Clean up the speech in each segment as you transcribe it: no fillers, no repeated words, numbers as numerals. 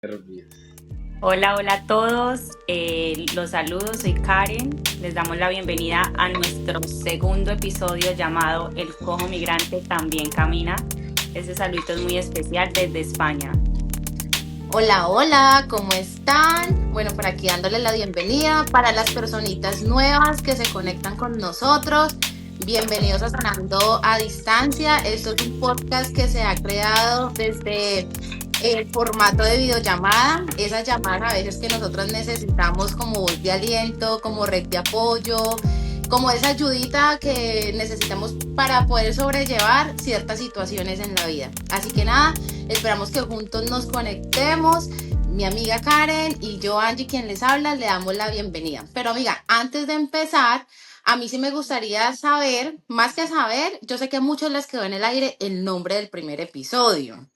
Nervios. Hola, hola a todos. Los saludos, soy Karen. Les damos la bienvenida a nuestro segundo episodio llamado El Cojo Migrante también camina. Ese saludito es muy especial desde España. Hola, hola, ¿cómo están? Bueno, por aquí dándole la bienvenida para las personitas nuevas que se conectan con nosotros. Bienvenidos a Sanando a Distancia. Esto es un podcast que se ha creado desde el formato de videollamada. Esas llamadas a veces que nosotros necesitamos como voz de aliento, como red de apoyo, como esa ayudita que necesitamos para poder sobrellevar ciertas situaciones en la vida. Así que nada. Esperamos que juntos nos conectemos. Mi amiga Karen y yo, Angie, quien les habla, le damos la bienvenida. Pero amiga, antes de empezar, a mí sí me gustaría saber, más que saber, yo sé que a muchos les quedó en el aire el nombre del primer episodio,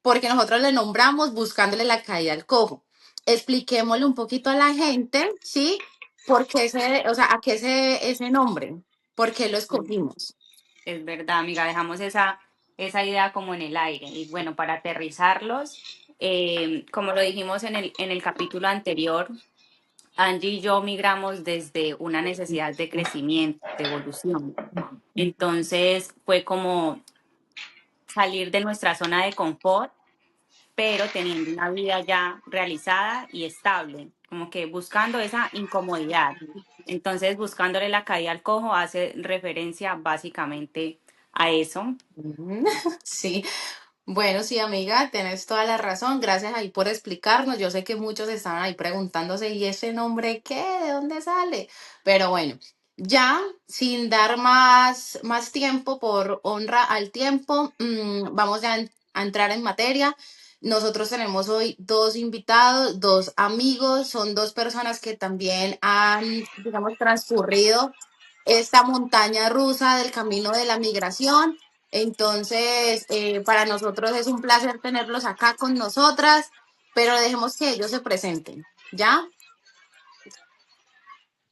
porque nosotros le nombramos buscándole la caída al cojo. Expliquémosle un poquito a la gente, ¿sí? ¿Por qué o sea, a qué ese nombre? ¿Por qué lo escogimos? Es verdad, amiga, dejamos esa idea como en el aire. Y bueno, para aterrizarlos, como lo dijimos en el capítulo anterior, Angie y yo migramos desde una necesidad de crecimiento, de evolución. Entonces fue como salir de nuestra zona de confort, pero teniendo una vida ya realizada y estable, como que buscando esa incomodidad. Entonces, buscándole la caída al cojo hace referencia básicamente a eso. Ujú. Sí, bueno, sí, amiga, tienes toda la razón. Gracias ahí por explicarnos. Yo sé que muchos estaban ahí preguntándose, ¿y ese nombre qué? ¿De dónde sale? Pero bueno, ya sin dar más tiempo, por honra al tiempo, vamos ya a entrar en materia. Nosotros tenemos hoy dos invitados, dos amigos, son dos personas que también han, digamos, transcurrido esta montaña rusa del camino de la migración. Entonces, para nosotros es un placer tenerlos acá con nosotras, pero dejemos que ellos se presenten, ¿ya?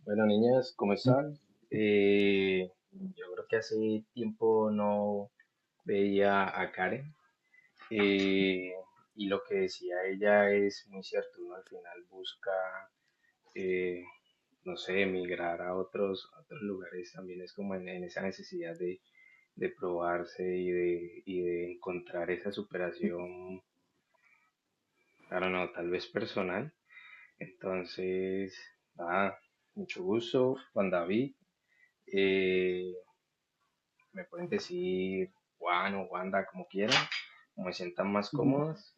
Bueno, niñas, ¿cómo están? Yo creo que hace tiempo no veía a Karen. eh, y lo que decía ella es muy cierto, ¿no? Al final busca, eh, no sé, emigrar a otros lugares también es como en esa necesidad de probarse y de encontrar esa superación, claro, no, tal vez personal. Entonces, nada, mucho gusto, Juan David. Eh, Me pueden decir Juan o Wanda, como quieran, como se sientan más cómodas.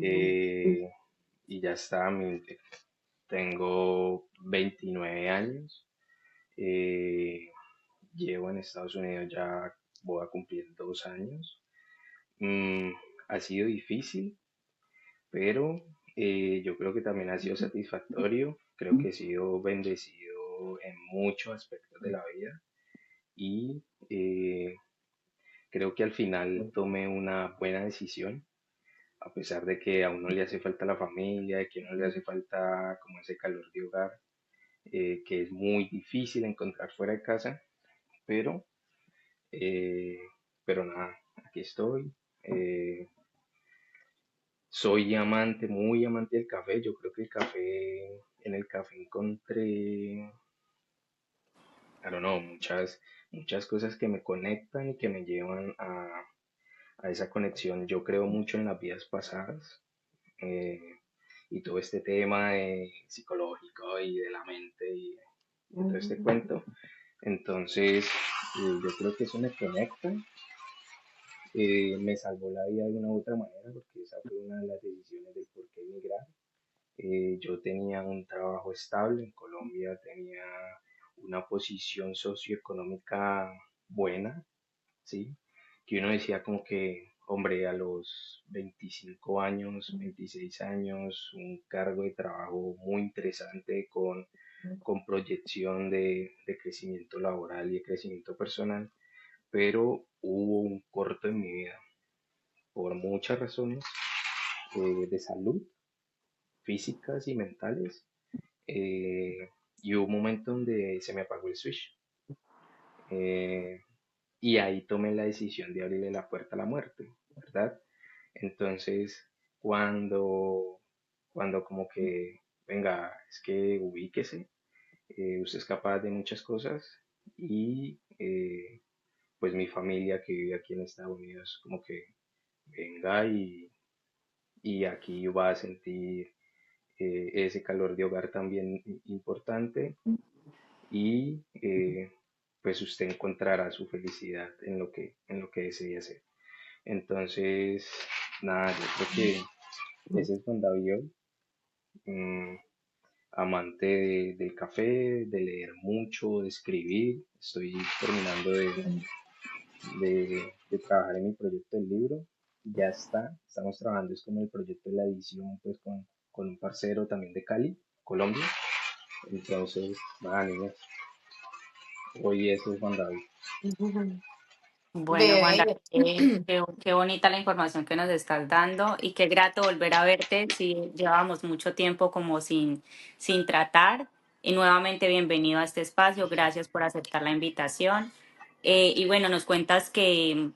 Eh, y ya está, tengo 29 años. eh, Llevo en Estados Unidos ya, voy a cumplir 2 años. Mm, Ha sido difícil, pero yo creo que también ha sido satisfactorio. Creo que he sido bendecido en muchos aspectos de la vida y eh, creo que al final tomé una buena decisión, a pesar de que a uno le hace falta la familia, de que a uno le hace falta como ese calor de hogar, que es muy difícil encontrar fuera de casa, pero, eh, pero nada, aquí estoy. Eh, Soy amante, muy amante del café. Yo creo que en el café encontré, I don't know, muchas cosas que me conectan y que me llevan a esa conexión. Yo creo mucho en las vidas pasadas, eh, y todo este tema psicológico y de la mente y todo este cuento. Entonces, yo creo que eso me conecta, me salvó la vida de una u otra manera, porque esa fue una de las decisiones del por qué emigrar. Yo tenía un trabajo estable en Colombia, tenía una posición socioeconómica buena, ¿sí? Que uno decía como que, hombre, a los 25 años, 26 años, un cargo de trabajo muy interesante con proyección de crecimiento laboral y de crecimiento personal, pero hubo un corto en mi vida por muchas razones, de salud, físicas y mentales, eh, y hubo un momento donde se me apagó el switch. eh, y ahí tomé la decisión de abrirle la puerta a la muerte, ¿verdad? Entonces, cuando cuando como que, venga, es que ubíquese, usted es capaz de muchas cosas y pues mi familia que vive aquí en Estados Unidos como que venga y aquí va a sentir ese calor de hogar también importante y pues usted encontrará su felicidad en lo que desee hacer. Entonces, nada, yo creo que ese es Juan David hoy, mm, amante del café, de leer mucho, de escribir. Estoy terminando de trabajar en mi proyecto del libro. Ya está, estamos trabajando es con el proyecto de la edición, pues con un parcero también de Cali, Colombia. Entonces, nada, niñas, hoy eso es Juan David. Bueno, Juan, Bebé. qué bonita la información que nos estás dando y qué grato volver a verte. Si llevábamos mucho tiempo como sin tratar. Y nuevamente bienvenido a este espacio. Gracias por aceptar la invitación. Y bueno, nos cuentas que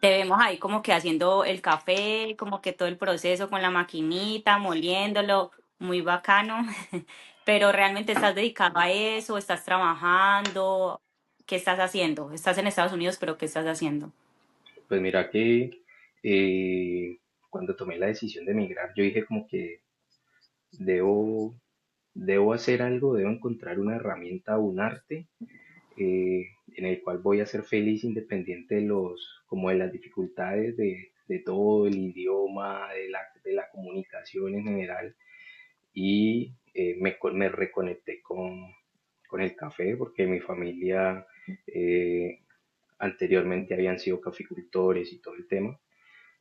te vemos ahí como que haciendo el café, como que todo el proceso con la maquinita, moliéndolo, muy bacano. Pero realmente estás dedicado a eso, estás trabajando, ¿qué estás haciendo? Estás en Estados Unidos, pero ¿qué estás haciendo? Pues mira que cuando tomé la decisión de emigrar, yo dije como que debo, debo hacer algo, debo encontrar una herramienta, un arte en el cual voy a ser feliz independiente como de las dificultades de todo el idioma, de la comunicación en general. Y me reconecté con el café porque mi familia eh, anteriormente habían sido caficultores y todo el tema.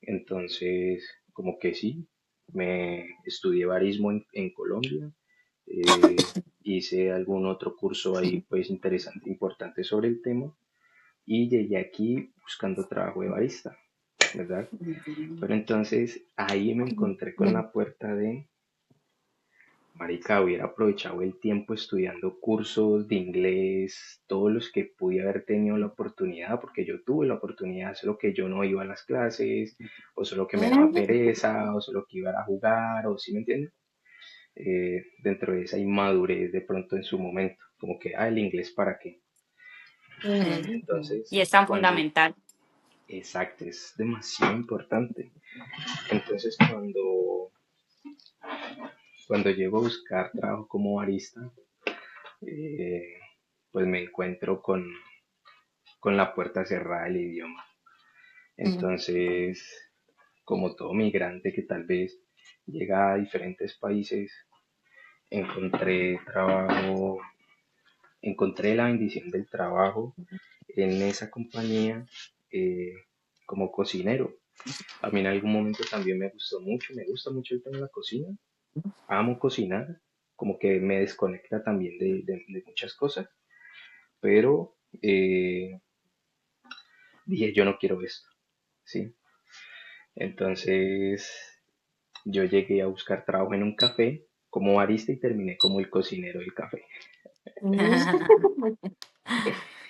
Entonces, como que sí, me estudié barismo en Colombia, hice algún otro curso ahí pues interesante, importante sobre el tema y llegué aquí buscando trabajo de barista, ¿verdad? Pero entonces ahí me encontré con la puerta de, marica, hubiera aprovechado el tiempo estudiando cursos de inglés, todos los que pude haber tenido la oportunidad, porque yo tuve la oportunidad, solo que yo no iba a las clases, o solo que me daba pereza, o solo que iba a jugar, o ¿sí me entienden? Dentro de esa inmadurez de pronto en su momento, como que, el inglés para qué. Y Entonces, es tan cuando, fundamental. exacto, es demasiado importante. Entonces, cuando llego a buscar trabajo como barista, eh, pues me encuentro con la puerta cerrada del idioma. Entonces, como todo migrante que tal vez llega a diferentes países, encontré trabajo, encontré la bendición del trabajo en esa compañía eh, como cocinero. A mí en algún momento también me gusta mucho el tema de la cocina, amo cocinar, como que me desconecta también de muchas cosas, pero dije yo no quiero esto, ¿sí? Entonces yo llegué a buscar trabajo en un café como barista y terminé como el cocinero del café.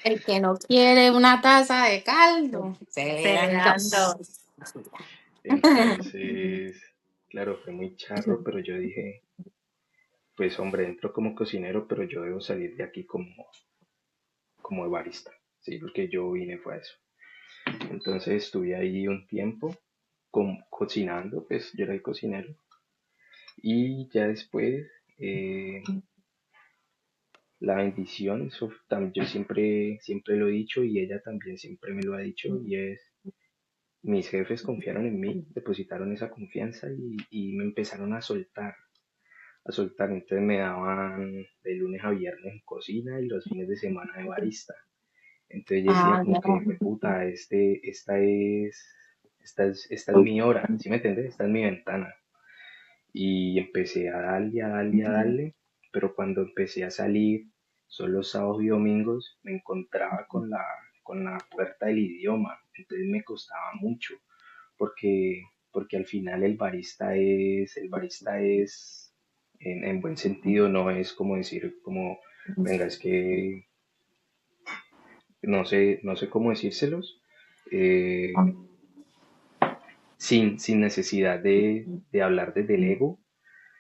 El que no quiere una taza de caldo, se le Se le dan dan dos. dos. Entonces, claro, fue muy charro, pero yo dije, pues hombre, entro como cocinero, pero yo debo salir de aquí como barista, ¿sí? Porque yo vine fue a eso. Entonces estuve ahí un tiempo cocinando, pues yo era el cocinero. Y ya después, eh, la bendición, eso yo siempre lo he dicho y ella también siempre me lo ha dicho y es, mis jefes confiaron en mí, depositaron esa confianza y me empezaron a soltar, entonces me daban de lunes a viernes en cocina y los fines de semana de barista. Entonces yo decía Ah, como que, puta, esta es mi hora, ¿sí me entiendes? Esta es mi ventana. Y empecé a darle, a darle, a darle, pero cuando empecé a salir, solo sábados y domingos, me encontraba con la puerta del idioma, entonces me costaba mucho, porque al final el barista es, en buen sentido, no es como decir, como, venga, es que no sé cómo decírselos, sin necesidad de hablar desde el ego,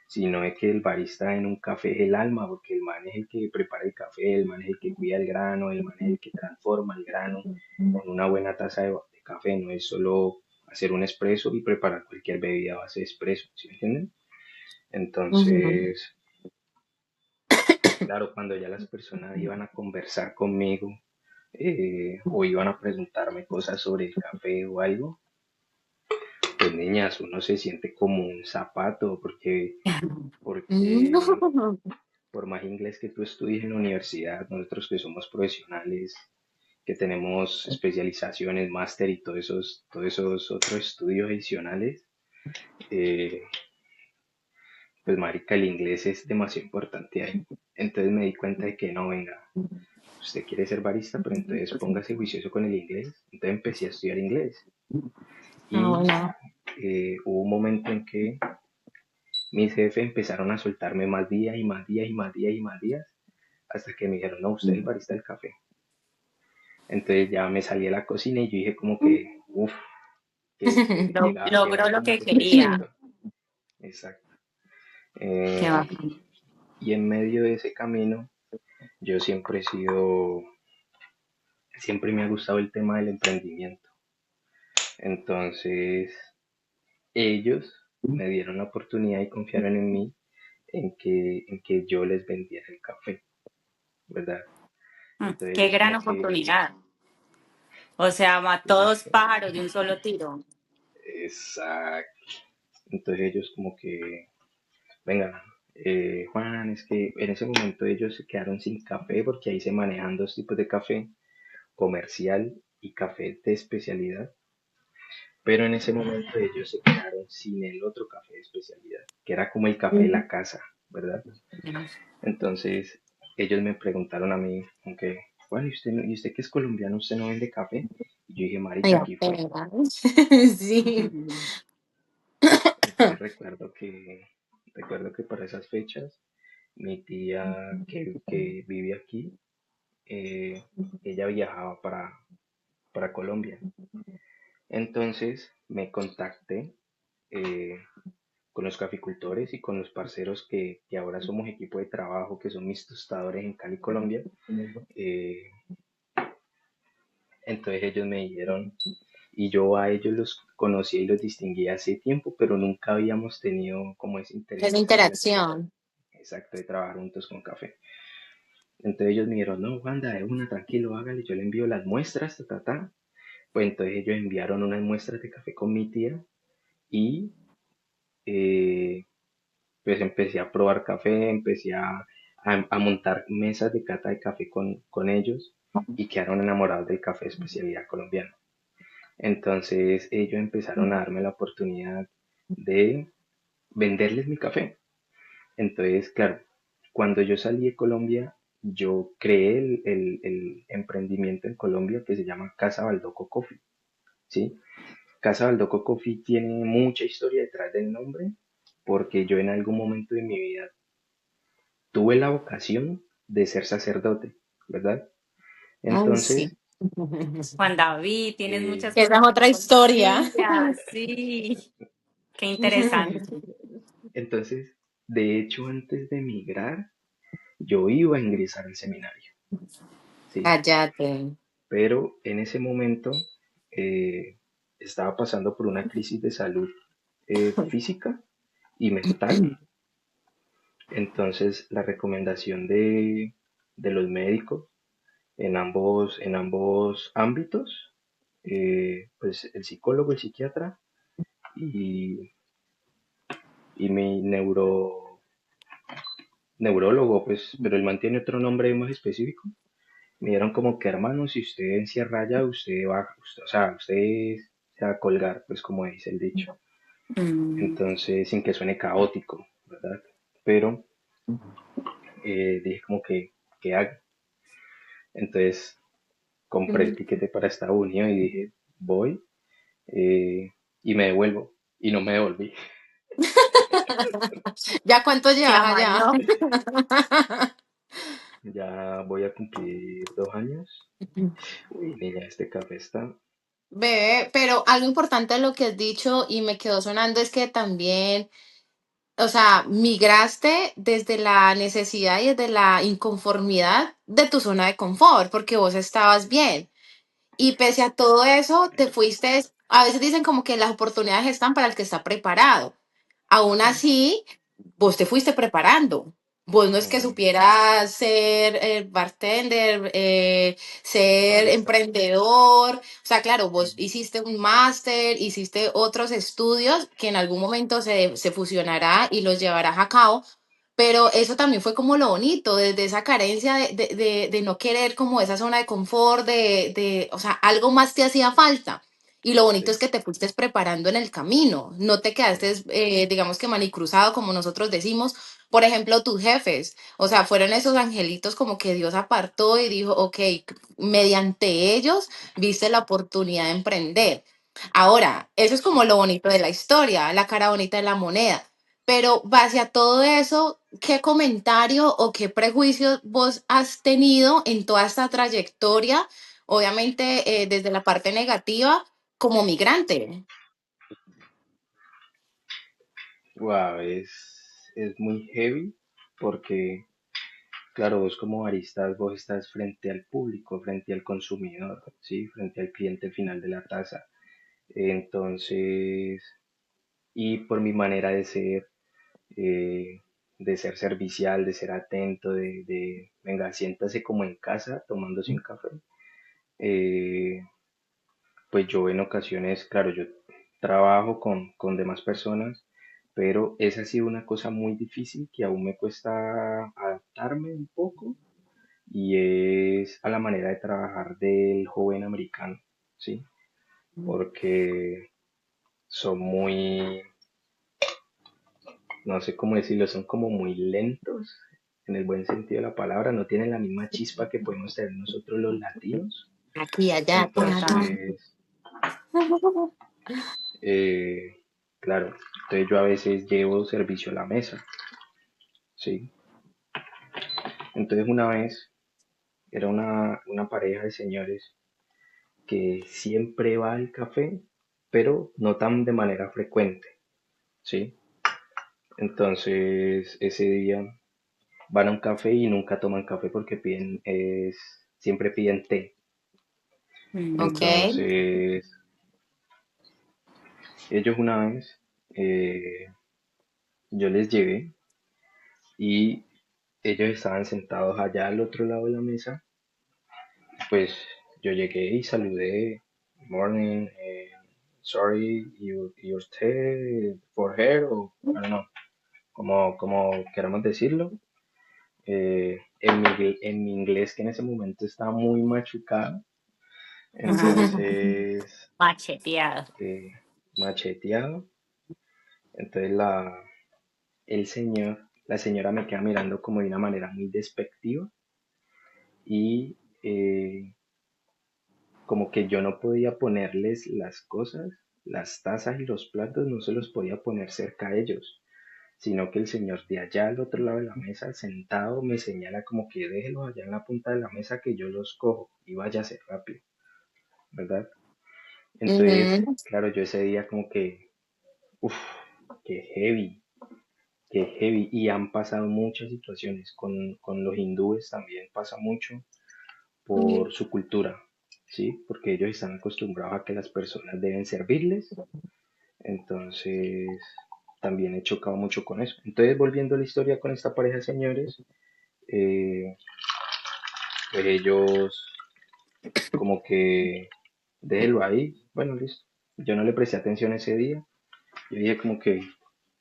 sino de que el barista en un café es el alma, porque el man es el que prepara el café, el man es el que cuida el grano, el man es el que transforma el grano con una buena taza de café, no es solo hacer un espresso y preparar cualquier bebida a base de espresso, ¿sí me entienden? Ujú. Entonces, claro, cuando ya las personas iban a conversar conmigo o iban a preguntarme cosas sobre el café o algo, pues niñas, uno se siente como un zapato porque No. por más inglés que tú estudies en la universidad, nosotros que somos profesionales, que tenemos especializaciones, máster y todos esos otros estudios adicionales, eh, pues marica, el inglés es demasiado importante ahí. Entonces me di cuenta de que no, venga, usted quiere ser barista, pero entonces póngase juicioso con el inglés. Entonces empecé a estudiar inglés Ah, y bueno. hubo un momento en que mis jefes empezaron a soltarme más días y más días y más días y más días, hasta que me dijeron, no, usted es el barista del café. Entonces ya me salí a la cocina y yo dije como que, uff, que Logró llegaba lo como que quería. perfecto. Exacto. Qué Eh, bacán. y en medio de ese camino, yo siempre me ha gustado el tema del emprendimiento. Entonces, ellos me dieron la oportunidad y confiaron en mí en que yo les vendiera el café, ¿verdad? Entonces Qué ellos gran como que, oportunidad. O sea, mató dos uf, pájaros de un solo tiro. exacto. Entonces ellos como que, venga, Juan, es que en ese momento ellos se quedaron sin café porque ahí se manejan dos tipos de café, comercial y café de especialidad. Pero en ese momento ellos se quedaron sin el otro café de especialidad, que era como el café de la casa, ¿verdad? Entonces ellos me preguntaron a mí, aunque, bueno, ¿y usted que es colombiano, usted no vende café? Y yo dije, Ay, marica, aquí fue. apenas. Sí. Entonces recuerdo que para esas fechas, mi tía que vive aquí, eh, ella viajaba para Colombia. Entonces me contacté eh, con los caficultores y con los parceros que ahora somos equipo de trabajo, que son mis tostadores en Cali, Colombia. Eh, entonces ellos me dijeron, y yo a ellos los conocía y los distinguía hace tiempo, pero nunca habíamos tenido como ese interés Esa de establecer, interacción. exacto, de trabajar juntos con café. Entonces ellos me dijeron, no, Wanda, de una, tranquilo, hágale, yo le envío las muestras, ta, ta, ta. Pues entonces ellos enviaron unas muestras de café con mi tía y eh, pues empecé a probar café, empecé a montar mesas de cata de café con ellos y quedaron enamorados del café de especialidad colombiano. Entonces ellos empezaron a darme la oportunidad de venderles mi café. Entonces, claro, cuando yo salí de Colombia, yo creé el emprendimiento en Colombia que se llama Casa Baldoco Coffee, ¿sí? Casa Baldoco Coffee tiene mucha historia detrás del nombre, porque yo en algún momento de mi vida tuve la vocación de ser sacerdote, ¿verdad? Ay, sí. Entonces, Juan David, tienes muchas eh, Esa es cosas que otra historia. contar. Sí, qué interesante. entonces, de hecho, antes de emigrar, yo iba a ingresar al seminario, ¿sí? Cállate. Pero en ese momento eh, estaba pasando por una crisis de salud física y mental. Entonces, la recomendación de los médicos en ambos ámbitos, pues el psicólogo, el psiquiatra y, y mi neurólogo, pues, pero él mantiene otro nombre más específico. Me dieron como que, hermano, si usted encierra ya, o sea, usted se va a colgar, pues como dice el dicho. Mm, Entonces, sin que suene caótico, ¿verdad? Pero dije como que, ¿qué hago? Entonces, compré el tiquete para Estados Unidos y dije, voy y me devuelvo. Y no me devolví. ¿Ya cuánto se llevas allá? amañó. Ya voy a cumplir 2 años. Uy, niña, este café está. Bebé, pero algo importante de lo que has dicho y me quedó sonando es que también o sea, migraste desde la necesidad y desde la inconformidad de tu zona de confort, porque vos estabas bien. Y pese a todo eso, te fuiste, a veces dicen como que las oportunidades están para el que está preparado. Aún Sí. así, vos te fuiste preparando. Vos no es que Ujú. supieras ser bartender, ser Barista. emprendedor. O sea, claro, vos Ujú. hiciste un máster, hiciste otros estudios que en algún momento se fusionará y los llevarás a cabo, pero eso también fue como lo bonito, desde esa carencia de no querer como esa zona de confort, o sea, algo más te hacía falta. Y lo bonito es Sí, que te fuiste preparando en el camino, no te sí, quedaste, digamos que manicruzado, como nosotros decimos. Por ejemplo, tus jefes, o sea, fueron esos angelitos como que Dios apartó y dijo, ok, mediante ellos viste la oportunidad de emprender. Ahora, eso es como sí. lo bonito de la historia, la cara bonita de la moneda. Pero base a todo eso, ¿qué comentario o qué prejuicios vos has tenido en toda esta trayectoria? Obviamente, desde la parte negativa, como migrante. Wow, es muy heavy porque, claro, vos como barista, vos estás frente al público, frente al consumidor, ¿sí? Frente al cliente final de la taza. Entonces, y por mi manera eh, de ser servicial, de ser atento, venga, siéntase como en casa tomándose un café. eh, pues yo en ocasiones, claro, yo trabajo con demás personas, pero esa ha sido una cosa muy difícil que aún me cuesta adaptarme un poco y es a la manera de trabajar del joven americano, ¿sí? Porque son muy, no sé cómo decirlo, son como muy lentos en el buen sentido de la palabra, no tienen la misma chispa que podemos tener nosotros los latinos. Aquí, allá, Total. Entonces, eh, claro, entonces yo a veces llevo servicio a la mesa, ¿sí? Entonces una vez era una pareja de señores que siempre va al café, pero no tan de manera frecuente, ¿sí? Entonces ese día van a un café y nunca toman café porque siempre piden té. Ok. Mm. Entonces ellos una vez, yo les llevé y ellos estaban sentados allá al otro lado de la mesa. Pues yo llegué y saludé, morning, sorry, your tea for her, o I don't know, como queramos decirlo. En mi inglés, que en ese momento estaba muy machucado, entonces, Macheteado. eh, macheteado. Entonces la señora me queda mirando como de una manera muy despectiva y como que yo no podía ponerles las cosas, las tazas y los platos, no se los podía poner cerca a ellos, sino que el señor de allá al otro lado de la mesa, sentado, me señala como que déjelos allá en la punta de la mesa que yo los cojo y váyase rápido, ¿verdad? Entonces, Ujú. claro, yo ese día como que, uff, qué heavy, qué heavy. Y han pasado muchas situaciones, con los hindúes también pasa mucho por su cultura, ¿sí? Porque ellos están acostumbrados a que las personas deben servirles. Entonces, también he chocado mucho con eso. Entonces, volviendo a la historia con esta pareja de señores, eh, pues ellos como que déjelo ahí. Bueno, listo. Yo no le presté atención ese día. Yo dije como que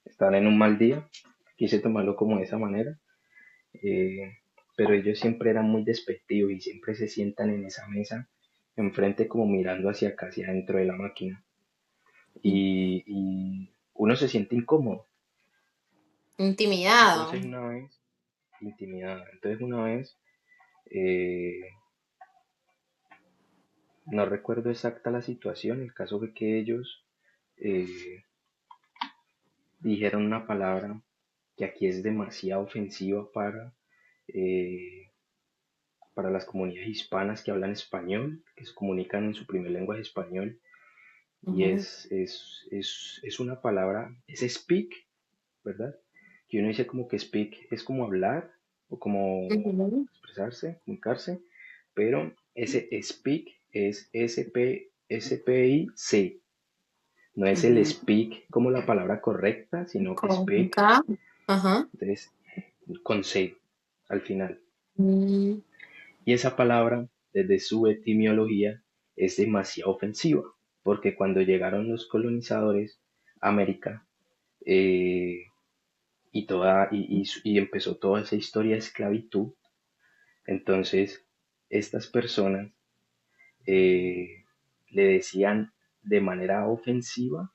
estaban en un mal día. Quise tomarlo como de esa manera. eh, pero ellos siempre eran muy despectivos y siempre se sientan en esa mesa enfrente como mirando hacia acá, hacia adentro de la máquina. Y uno se siente incómodo. Intimidado. Entonces una vez, intimidada, entonces una vez, eh, no recuerdo exacta la situación, el caso fue que ellos eh, dijeron una palabra que aquí es demasiado ofensiva para las comunidades hispanas que hablan español, que se comunican en su primer lenguaje español, y Ujú. es una palabra, es speak, ¿verdad? que uno dice como que speak es como hablar o como Ujú, expresarse, comunicarse, pero ese speak es S-P-I-C, no es el Ujú. speak como la palabra correcta, sino con speak, K. Ajá. entonces con C al final. Mm, Y esa palabra, desde su etimología, es demasiado ofensiva, porque cuando llegaron los colonizadores a América, eh, y empezó toda esa historia de esclavitud, entonces estas personas eh, le decían de manera ofensiva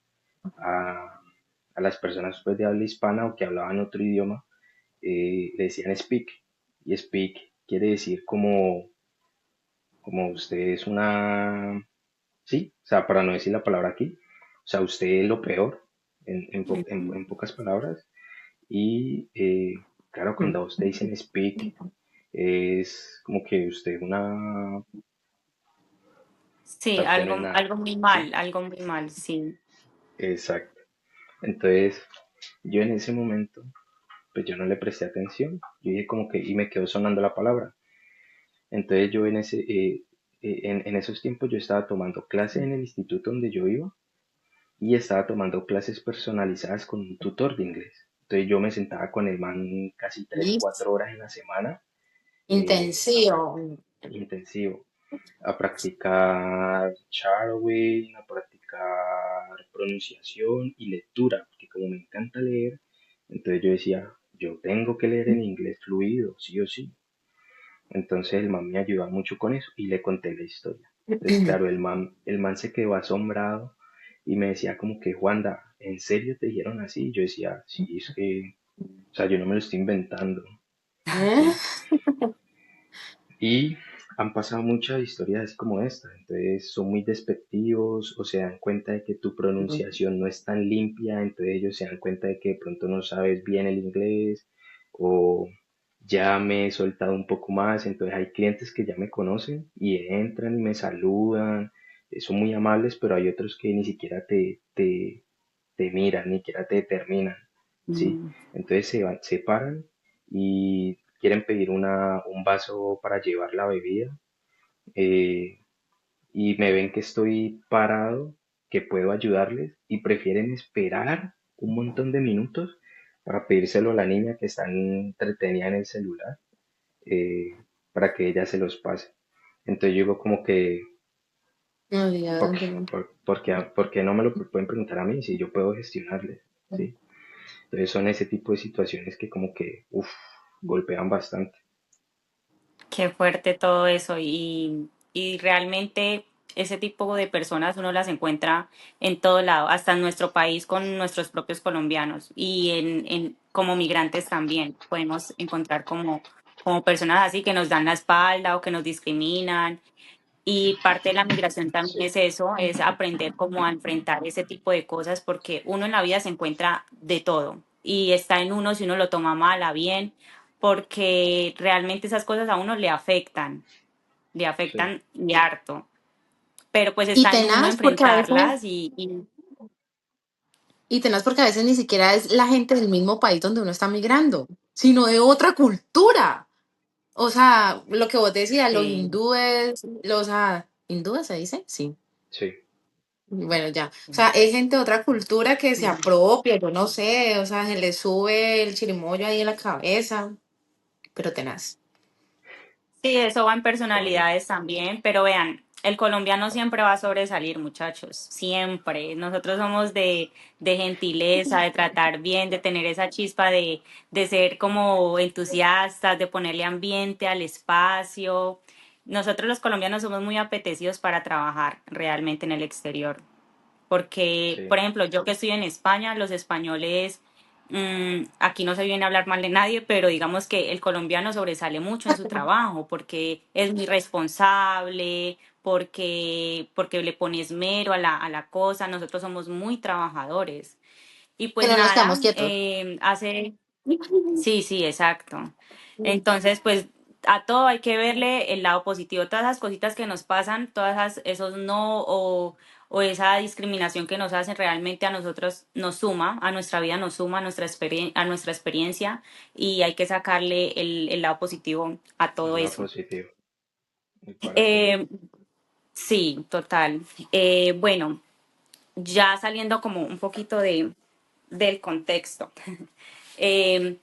a, a las personas pues, de habla hispana o que hablaban otro idioma, le decían speak. Y speak quiere decir como usted es una, sí, o sea, para no decir la palabra aquí, o sea, usted es lo peor, en pocas palabras. Y claro, cuando a usted dicen speak, es como que usted es una, o Sí, sea, usted no es nada, ¿sí? algo muy mal, sí. Exacto. Entonces, yo en ese momento, pues yo no le presté atención. Yo dije como que, y me quedó sonando la palabra. Entonces yo en esos tiempos yo estaba tomando clases en el instituto donde yo iba y estaba tomando clases personalizadas con un tutor de inglés. Entonces yo me sentaba con el man casi tres, listo. 4 horas en la semana, Intensivo. intensivo, a practicar shadowing, a practicar pronunciación y lectura, porque como me encanta leer, entonces yo decía, yo tengo que leer en inglés fluido, sí o sí. Entonces el man me ayudaba mucho con eso y le conté la historia. Entonces, claro, el man se quedó asombrado y me decía como que, Juanda, ¿en serio te dijeron así? Y yo decía, sí, es que, o sea, yo no me lo estoy inventando, ¿Eh? ¿sí? Y han pasado muchas historias así como esta, entonces son muy despectivos o se dan cuenta de que tu pronunciación no es tan limpia, entonces ellos se dan cuenta de que de pronto no sabes bien el inglés o ya me he soltado un poco más, entonces hay clientes que ya me conocen y entran y me saludan, son muy amables, pero hay otros que ni siquiera te miran, ni siquiera te determinan, ¿sí? Mm. Entonces se paran y quieren pedir un vaso para llevar la bebida eh, y me ven que estoy parado, que puedo ayudarles y prefieren esperar un montón de minutos para pedírselo a la niña que está entretenida en el celular para que ella se los pase. Entonces yo digo como que, No, ¿por Dios, qué, por qué no me lo pueden preguntar a mí si yo puedo gestionarles? ¿Sí? Entonces son ese tipo de situaciones que como que, uff, golpean bastante. Qué fuerte todo eso y realmente ese tipo de personas uno las encuentra en todo lado, hasta en nuestro país con nuestros propios colombianos y como migrantes también podemos encontrar como personas así que nos dan la espalda o que nos discriminan. Y parte de la migración también Sí, es eso, es aprender cómo a enfrentar ese tipo de cosas, porque uno en la vida se encuentra de todo y está en uno si uno lo toma mal, a bien, porque realmente esas cosas a uno le sí, afectan y harto. Pero pues Y está en uno tenaz porque a veces, enfrentarlas y y tenaz porque a veces ni siquiera es la gente del mismo país donde uno está migrando, sino de otra cultura. O sea, lo que vos decías, los sí. hindúes, ¿hindúes se dice? Sí. sí. Bueno, ya. O sea, es gente de otra cultura que se apropia, yo no sé, o sea, se le sube el chirimoyo ahí en la cabeza, pero tenaz. Sí, eso va en Correcto. personalidades también, pero vean, el colombiano siempre va a sobresalir, muchachos, siempre. Nosotros somos de gentileza, de tratar bien, de tener esa chispa de ser como entusiastas, de ponerle ambiente al espacio. Nosotros los colombianos somos muy apetecidos para trabajar realmente en el exterior. Porque, por Sí, ejemplo, yo que estoy en España, los españoles, aquí no se viene a hablar mal de nadie, pero digamos que el colombiano sobresale mucho en su trabajo porque es muy responsable, porque le pone esmero a la cosa, nosotros somos muy trabajadores. Y Que pues no nos quedamos nada, quietos. sí, sí, exacto. Entonces, pues a todo hay que verle el lado positivo. Todas esas cositas que nos pasan, esos no o esa discriminación que nos hacen realmente a nosotros nos suma, a nuestra vida nos suma, a nuestra experiencia y hay que sacarle el lado positivo a todo La eso. positiva. ¿Y para qué? Eh, sí, total. Bueno, ya saliendo como un poquito del contexto. Eh,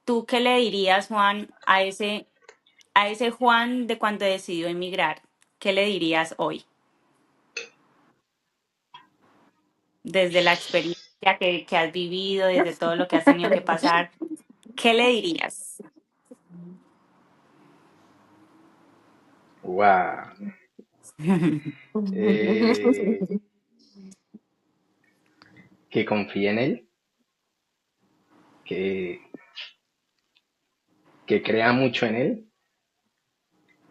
¿Tú qué le dirías, Juan, a ese Juan de cuando decidió emigrar? ¿Qué le dirías hoy? Desde la experiencia que has vivido, desde todo lo que has tenido que pasar, ¿qué le dirías? Wow. Eh, que confíe en él, que, que crea mucho en él,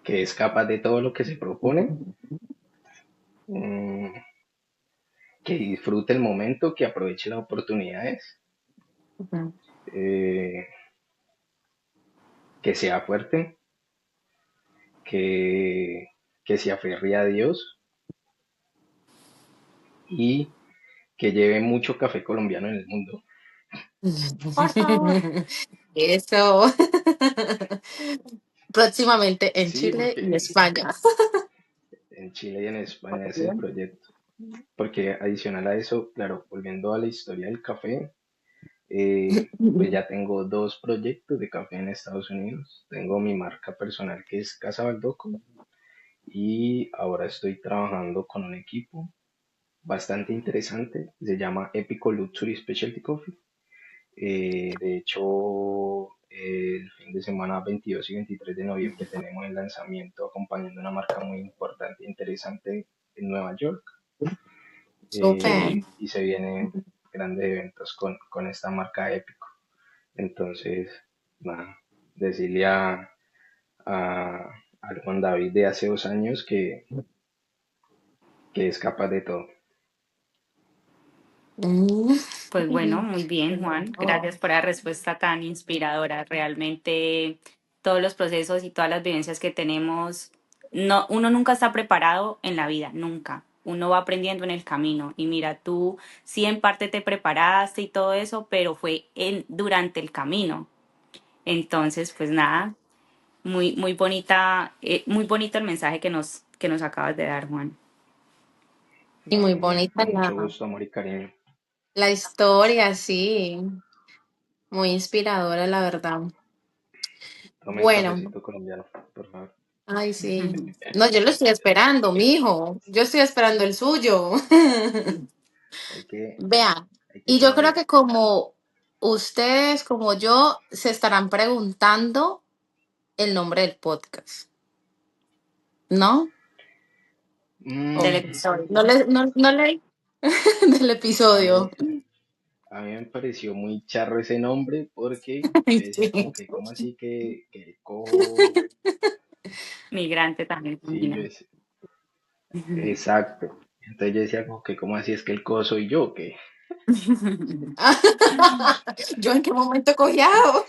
que es capaz de todo lo que se propone, mm, que disfrute el momento, que aproveche las oportunidades, eh, que sea fuerte, que, que se aferre a Dios y que lleve mucho café colombiano en el mundo. Por favor. Eso. Próximamente en Sí, Chile y porque España. en Chile y en España es el proyecto. Porque adicional a eso, claro, volviendo a la historia del café, pues ya tengo dos proyectos de café en Estados Unidos. Tengo mi marca personal que es Casa Baldoco y ahora estoy trabajando con un equipo bastante interesante. Se llama Épico Luxury Specialty Coffee. De hecho, el fin de semana 22 y 23 de noviembre tenemos el lanzamiento acompañando una marca muy importante e interesante en Nueva York. Súper. Y se vienen grandes eventos con esta marca Épico. Entonces, nada, decirle al Juan David de hace 2 años que es capaz de todo. Pues bueno, muy bien, Juan. Gracias por la respuesta tan inspiradora. Realmente todos los procesos y todas las vivencias que tenemos, no, uno nunca está preparado en la vida, nunca. Uno va aprendiendo en el camino. Y mira, tú sí en parte te preparaste y todo eso, pero fue durante el camino. Entonces, pues nada, muy bonito el mensaje que nos acabas de dar, Juan. Y muy Vale, bonita con mucho la, gusto, amor y cariño. la historia, sí. Muy inspiradora, la verdad. Tomen Bueno, cafecito colombiano, por favor. ay, sí. No, yo lo estoy esperando, mijo. Yo estoy esperando el suyo. Hay que, Vean, hay que y yo creo tener. que como ustedes, como yo, se estarán preguntando el nombre del podcast, ¿no? Del O Mm, no episodio. le, no le del a episodio. mí, a mí me pareció muy charro ese nombre porque Ay, yo decía como sí. que, ¿cómo así que el cojo? Migrante también, Sí, yo combina. decía, exacto. Entonces yo decía como que, ¿cómo así es que el cojo soy yo? ¿Qué? ¿Yo en qué momento he cojeado?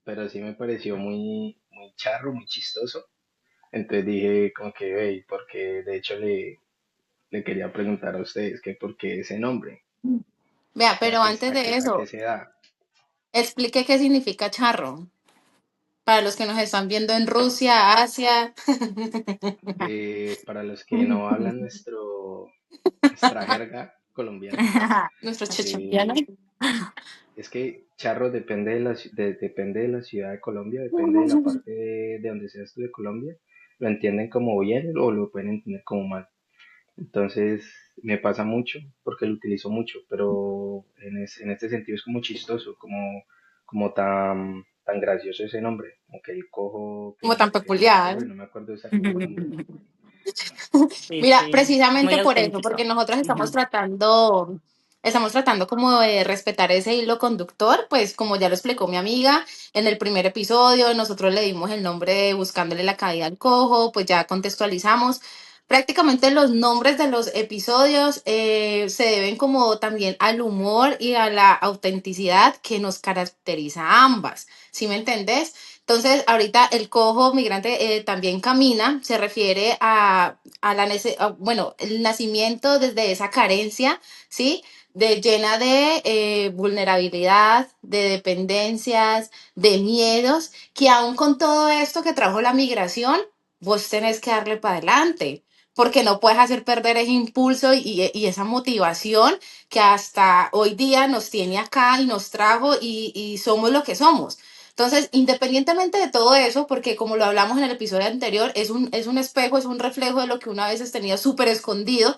Pero sí me pareció muy charro, muy chistoso. Entonces dije como que, hey, porque de hecho le quería preguntar a ustedes que por qué ese nombre, Vea, o pero antes de a qué eso, se da. explique qué significa charro. Para los que nos están viendo en Rusia, Asia, Para los que no hablan nuestra jerga colombiana, nuestros chechempianos. eh, es que charro depende depende de la ciudad de Colombia, depende de la parte de donde seas tú de Colombia, lo entienden como bien o lo pueden entender como mal. Entonces me pasa mucho porque lo utilizo mucho, pero en este sentido es como chistoso, como tan gracioso ese nombre, como que el cojo, Como tan que no me peculiar. acuerdo, no me acuerdo exacto el nombre. Sí, Mira, sí, muy precisamente por eso, porque auténtico. nosotros Ujú. estamos tratando como de respetar ese hilo conductor, pues como ya lo explicó mi amiga en el primer episodio, nosotros le dimos el nombre de Buscándole la caída al cojo, pues ya contextualizamos, prácticamente los nombres de los episodios se deben como también al humor y a la autenticidad que nos caracteriza a ambas. ¿Sí me entendés? Entonces, ahorita el cojo migrante también camina, se refiere bueno, el nacimiento desde esa carencia, ¿sí? Llena de vulnerabilidad, de dependencias, de miedos, que aún con todo esto que trajo la migración, vos tenés que darle para adelante, porque no puedes hacer perder ese impulso y esa motivación que hasta hoy día nos tiene acá y nos trajo y somos lo que somos. Entonces, independientemente de todo eso, porque como lo hablamos en el episodio anterior, es un espejo, es un reflejo de lo que una vez tenía súper escondido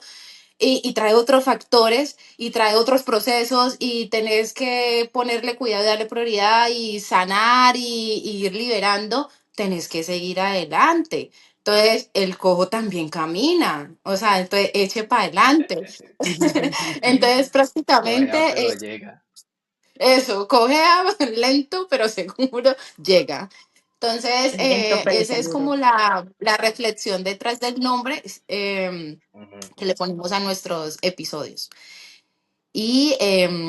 y trae otros factores y trae otros procesos y tenés que ponerle cuidado y darle prioridad y sanar y ir liberando, tenés que seguir adelante. Entonces, el cojo también camina, o sea, entonces eche para adelante. Entonces, Cojea, prácticamente pero llega. eso, cojea lento, pero seguro llega. Entonces, Lento pero esa es seguro. como la reflexión detrás del nombre. Ujú. Que le ponemos a nuestros episodios. Y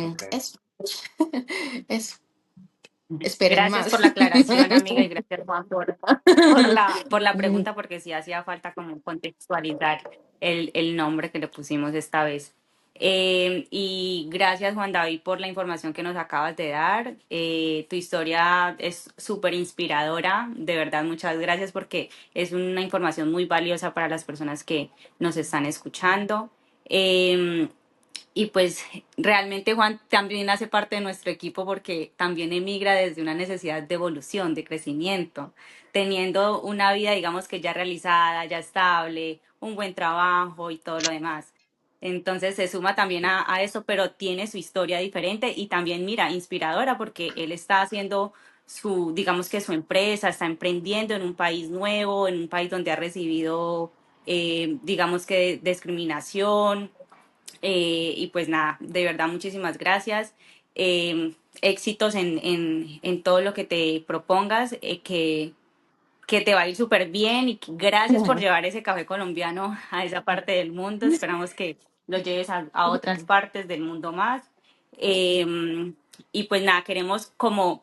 Ok. eso, eso, esperen Gracias más. por la aclaración, amiga, y gracias, Juan, por la pregunta, porque sí hacía falta como contextualizar el nombre que le pusimos esta vez. Y gracias, Juan David, por la información que nos acabas de dar. Tu historia es súper inspiradora, de verdad, muchas gracias porque es una información muy valiosa para las personas que nos están escuchando. Eh, y pues realmente Juan también hace parte de nuestro equipo porque también emigra desde una necesidad de evolución, de crecimiento, teniendo una vida, digamos que ya realizada, ya estable, un buen trabajo y todo lo demás. Entonces se suma también a eso, pero tiene su historia diferente y también, mira, inspiradora porque él está haciendo digamos que su empresa, está emprendiendo en un país nuevo, en un país donde ha recibido, digamos que discriminación, y pues nada, de verdad muchísimas gracias. Éxitos en todo lo que te propongas, que te va a ir súper bien y gracias por llevar ese café colombiano a esa parte del mundo. Esperamos que lo lleves a otras partes del mundo más. Y pues nada, queremos como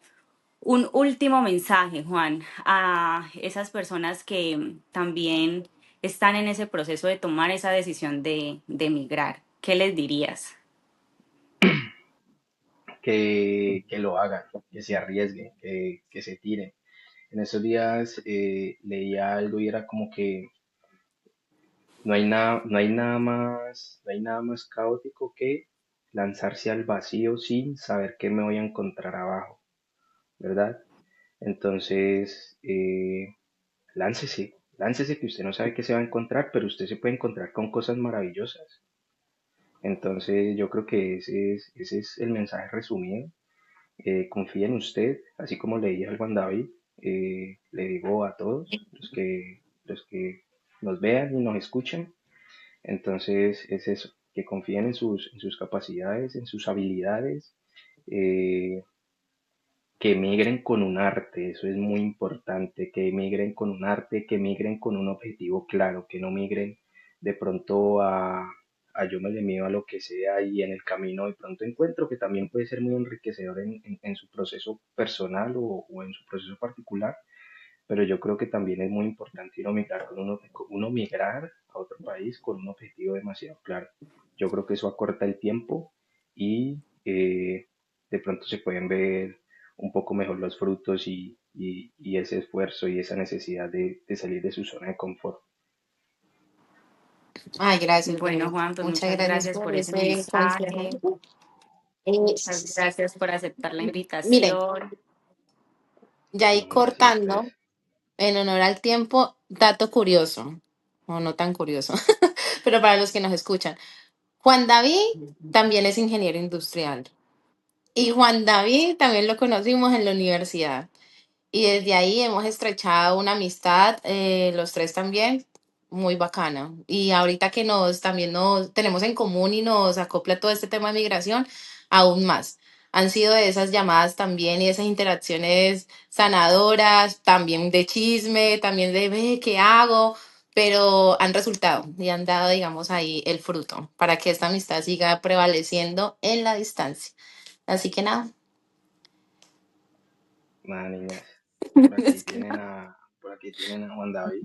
un último mensaje, Juan, a esas personas que también están en ese proceso de tomar esa decisión de emigrar. ¿Qué les dirías? Que lo hagan, que se arriesguen, que se tiren. En esos días leía algo y era como que no hay nada más caótico que lanzarse al vacío sin saber qué me voy a encontrar abajo, ¿verdad? Entonces, láncese que usted no sabe qué se va a encontrar, pero usted se puede encontrar con cosas maravillosas. Entonces, yo creo que ese es el mensaje resumido. Confía en usted, así como le dije al Juan David, le digo a todos los que nos vean y nos escuchan. Entonces es eso, que confíen en sus capacidades, en sus habilidades, eh, que migren con un arte, eso es muy importante, que migren con un arte, que migren con un objetivo claro, que no migren de pronto a yo me le mido a lo que sea y en el camino de pronto encuentro que también puede ser muy enriquecedor en su proceso personal o en su proceso particular, pero yo creo que también es muy importante uno migrar a otro país con un objetivo demasiado claro. Yo creo que eso acorta el tiempo y de pronto se pueden ver un poco mejor los frutos y ese esfuerzo y esa necesidad de salir de su zona de confort. Ay, gracias, Bueno, bebé. Juan, pues Muchas muchas gracias gracias por por ese ese consejo. mensaje. Muchas gracias por aceptar la Miren, invitación. ya ahí No, gracias a ustedes. cortando, en honor al tiempo, dato curioso, o no tan curioso, pero para los que nos escuchan, Juan David también es ingeniero industrial. Y Juan David también lo conocimos en la universidad. Y desde ahí hemos estrechado una amistad, los tres también, muy bacana. Y ahorita que también nos tenemos en común y nos acopla todo este tema de migración, aún más. Han sido de esas llamadas también y esas interacciones sanadoras, también de chisme, también de, ve, ¿qué hago? pero han resultado y han dado, digamos, ahí el fruto para que esta amistad siga prevaleciendo en la distancia. Así que nada. Nada, niñas, Es que por aquí tienen a Juan David.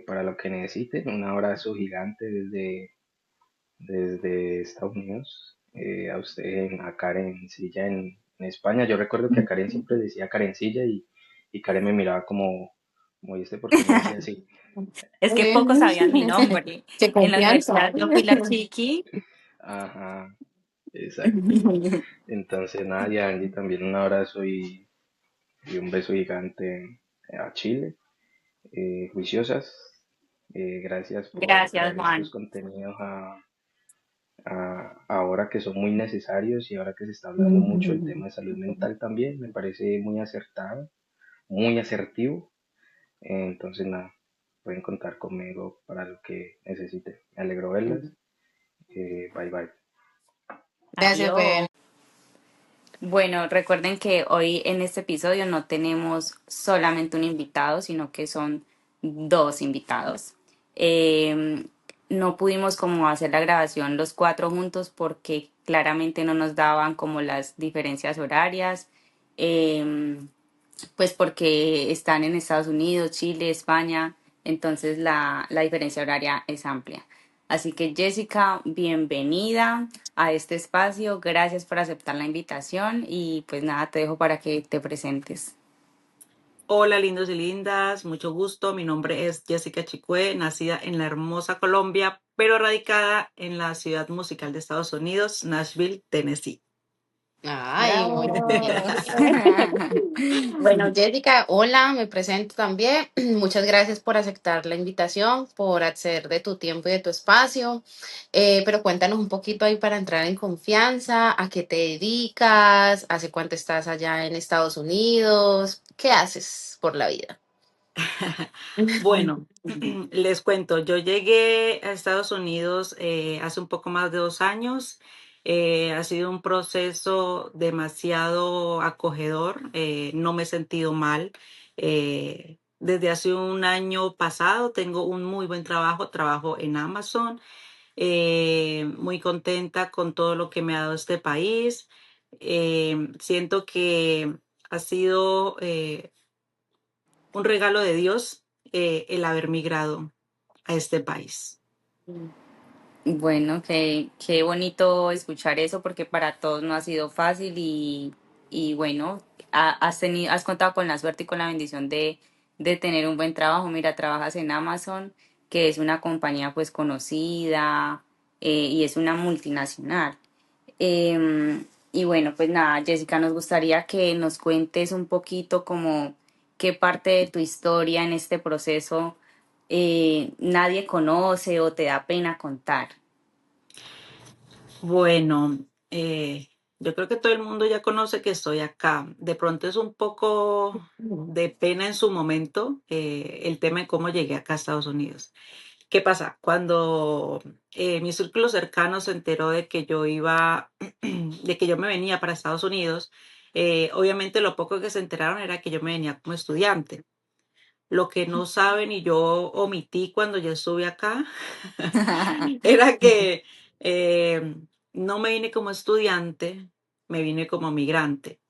Para lo que necesiten, un abrazo gigante desde Estados Unidos. A usted, a Karen Silla en España. Yo recuerdo que a Karen siempre decía Karencilla y Karen me miraba como, ¿y este por qué me dice así? Es que pocos sabían mi nombre. qué En la confianza. universidad yo fui la chiqui. Ajá, exacto. Entonces, nada, y a Angie también un abrazo y un beso gigante a Chile. Juiciosas, gracias por Gracias, traer estos Juan. contenidos ahora que son muy necesarios y ahora que se está hablando mucho el tema de salud mental también. Me parece muy acertado, muy asertivo. Entonces, nada, pueden contar conmigo para lo que necesiten. Me alegro verlas. Bye bye. Gracias, Ben. Adiós. Bueno, recuerden que hoy en este episodio no tenemos solamente un invitado, sino que son dos invitados. Eh, no pudimos como hacer la grabación los cuatro juntos porque claramente no nos daban como las diferencias horarias. Eh, pues porque están en Estados Unidos, Chile, España, entonces la diferencia horaria es amplia. Así que Jessica, bienvenida a este espacio, gracias por aceptar la invitación y pues nada, te dejo para que te presentes. Hola lindos y lindas, mucho gusto. Mi nombre es Jessica Chicue, nacida en la hermosa Colombia, pero radicada en la ciudad musical de Estados Unidos, Nashville, Tennessee. Ay, muy bien. Bravo. Bueno, Jessica, hola, me presento también. Muchas gracias por aceptar la invitación, por acceder de tu tiempo y de tu espacio. Pero cuéntanos un poquito ahí para entrar en confianza, a qué te dedicas, hace cuánto estás allá en Estados Unidos, qué haces por la vida. Bueno, les cuento, yo llegué a Estados Unidos hace un poco más de 2 años. Ha sido un proceso demasiado acogedor, no me he sentido mal. Desde hace un año pasado tengo un muy buen trabajo, trabajo en Amazon, muy contenta con todo lo que me ha dado este país. Siento que ha sido un regalo de Dios el haber migrado a este país. Bueno, qué bonito escuchar eso porque para todos no ha sido fácil y bueno, has contado con la suerte y con la bendición de tener un buen trabajo. Mira, trabajas en Amazon, que es una compañía pues conocida y es una multinacional. Y bueno, pues nada, Jessica, nos gustaría que nos cuentes un poquito como qué parte de tu historia en este proceso nadie conoce o te da pena contar. Bueno, yo creo que todo el mundo ya conoce que estoy acá. De pronto es un poco de pena en su momento el tema de cómo llegué acá a Estados Unidos. ¿Qué pasa? Cuando mi círculo cercano se enteró de que yo iba, de que yo me venía para Estados Unidos, obviamente lo poco que se enteraron era que yo me venía como estudiante. Lo que no saben y yo omití cuando yo estuve acá era que no me vine como estudiante, me vine como migrante.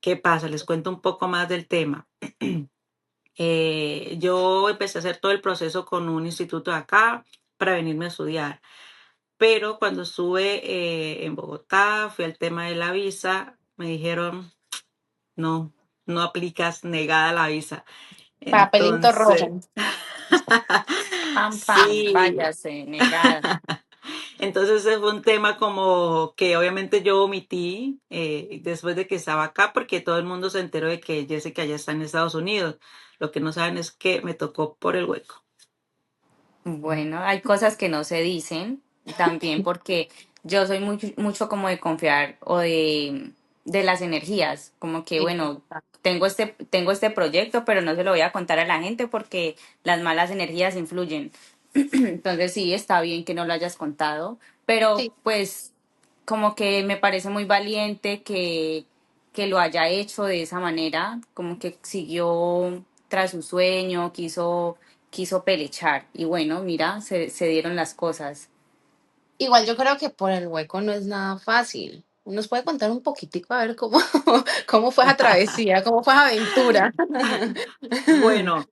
¿Qué pasa? Les cuento un poco más del tema. Yo empecé a hacer todo el proceso con un instituto de acá para venirme a estudiar, pero cuando estuve en Bogotá, fui al tema de la visa, me dijeron, no, no aplicas, negada la visa. Papelito Entonces, rojo. Pam, pam, sí. váyase, negada. Entonces ese fue un tema como que obviamente yo omití después de que estaba acá porque todo el mundo se enteró de que Jessica ya está en Estados Unidos. Lo que no saben es que me tocó por el hueco. Bueno, hay cosas que no se dicen también porque yo soy mucho como de confiar o de las energías, como que Sí. bueno, tengo este proyecto, pero no se lo voy a contar a la gente porque las malas energías influyen. Entonces sí, está bien que no lo hayas contado, pero Sí. pues como que me parece muy valiente que lo haya hecho de esa manera, como que siguió tras su sueño, quiso quiso pelechar. Y bueno, mira, se dieron las cosas. Igual yo creo que por el hueco no es nada fácil. ¿Nos puede contar un poquitico a ver cómo, cómo fue esa travesía, cómo fue esa aventura? Bueno,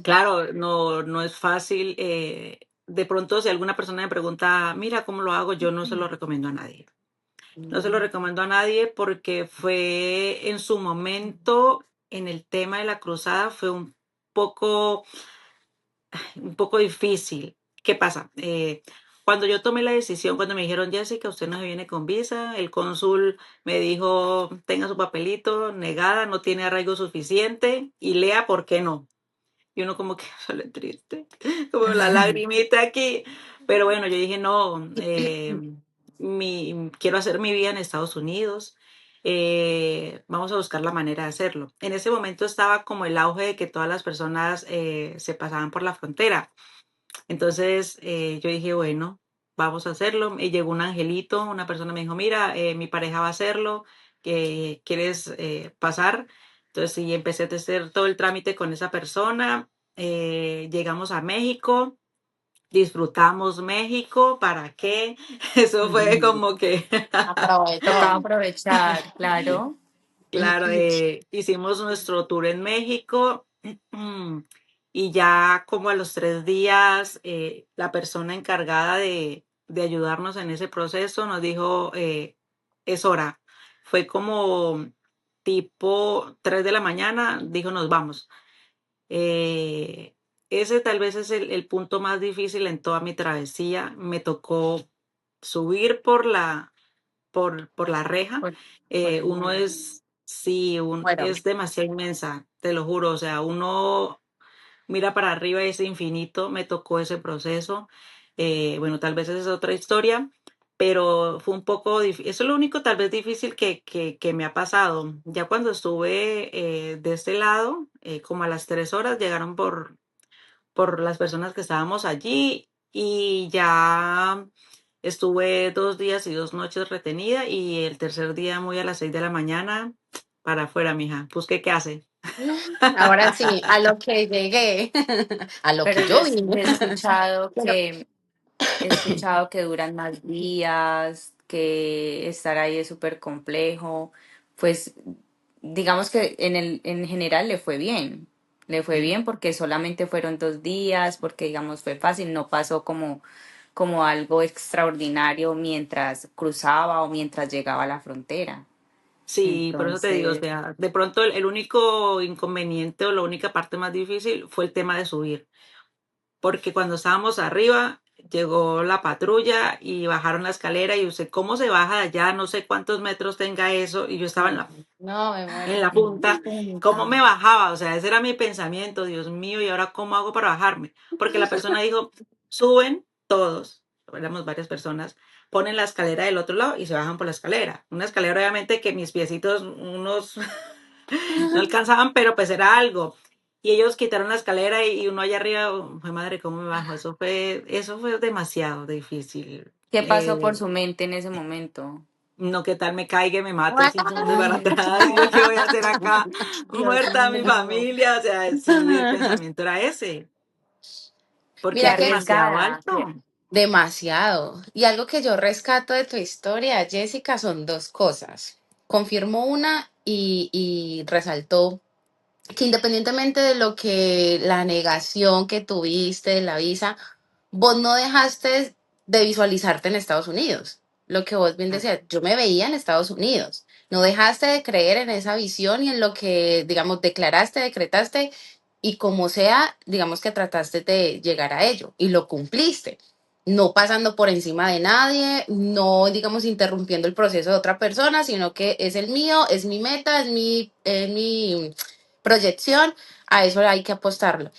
claro, no es fácil. De pronto, si alguna persona me pregunta, mira, ¿cómo lo hago? Yo no se lo recomiendo a nadie. No se lo recomiendo a nadie porque fue en su momento, en el tema de la cruzada, fue poco, un poco difícil. ¿Qué pasa? Cuando yo tomé la decisión, cuando me dijeron, Jessica, usted no se viene con visa, el cónsul me dijo, tenga su papelito, negada, no tiene arraigo suficiente y lea por qué no. Y uno como que sale triste, como la lagrimita aquí. Pero bueno, yo dije, no, quiero hacer mi vida en Estados Unidos. Vamos a buscar la manera de hacerlo. En ese momento estaba como el auge de que todas las personas se pasaban por la frontera. Entonces yo dije, bueno, vamos a hacerlo. Y llegó un angelito, una persona me dijo, mira, mi pareja va a hacerlo, que ¿quieres pasar? Entonces sí, empecé a hacer todo el trámite con esa persona. Llegamos a México, disfrutamos México, ¿para qué? Eso fue como que Tocaba Aprovechó. aprovechar, claro. claro, hicimos nuestro tour en México y ya como a los 3 días la persona encargada de ayudarnos en ese proceso nos dijo, es hora. Fue como tipo 3 de la mañana, dijo, nos vamos. Eh, ese tal vez es el punto más difícil en toda mi travesía. Me tocó subir por la reja. Por el Uno muro. es, sí, Bueno, es demasiado inmensa, te lo juro. O sea, uno mira para arriba y es infinito. Me tocó ese proceso. Bueno, tal vez esa es otra historia, pero fue un poco difícil. Eso es lo único tal vez difícil que me ha pasado. Ya cuando estuve de este lado, como a las 3 horas, llegaron por las personas que estábamos allí y ya estuve 2 días y 2 noches retenida y el tercer día muy a las 6 de la mañana para afuera, mija. Busqué qué hace. ahora sí, a lo que llegué, a lo Pero que yo yo vine. Pero he escuchado que duran más días, que estar ahí es súper complejo. Pues digamos que en general le fue bien. Le fue bien porque solamente fueron 2 días, porque digamos fue fácil, no pasó como algo extraordinario mientras cruzaba o mientras llegaba a la frontera. Sí, por eso te digo, o Entonces, sea, de pronto el único inconveniente o la única parte más difícil fue el tema de subir. Porque cuando estábamos arriba llegó la patrulla y bajaron la escalera y usted, ¿cómo se baja de allá? No sé cuántos metros tenga eso y yo estaba no, me en muero. la punta. ¿Cómo me bajaba? O sea, ese era mi pensamiento, Dios mío, ¿y ahora cómo hago para bajarme? Porque la persona dijo, suben todos, éramos varias personas, ponen la escalera del otro lado y se bajan por la escalera. Una escalera obviamente que mis piecitos, unos no alcanzaban, pero pues era algo. Y ellos quitaron la escalera y uno allá arriba, fue madre, ¿cómo me bajo? Eso fue demasiado difícil. ¿qué pasó por su mente en ese momento? No, ¿qué tal me caiga y me mate sin para atrás? ¿Yo qué voy a hacer acá? Dios Muerta mi mío, familia. O sea, sí, el pensamiento era ese, porque qué Mira es que demasiado arriesgada. alto. demasiado. Y algo que yo rescato de tu historia, Jessica, son dos cosas. Confirmó una y resaltó que independientemente de lo que la negación que tuviste de la visa, vos no dejaste de visualizarte en Estados Unidos. Lo que vos bien decías, yo me veía en Estados Unidos. No dejaste de creer en esa visión y en lo que, digamos, declaraste, decretaste y como sea, digamos que trataste de llegar a ello y lo cumpliste. No pasando por encima de nadie, no, digamos, interrumpiendo el proceso de otra persona, sino que es el mío, es mi meta, es mi proyección, a eso hay que apostarlo.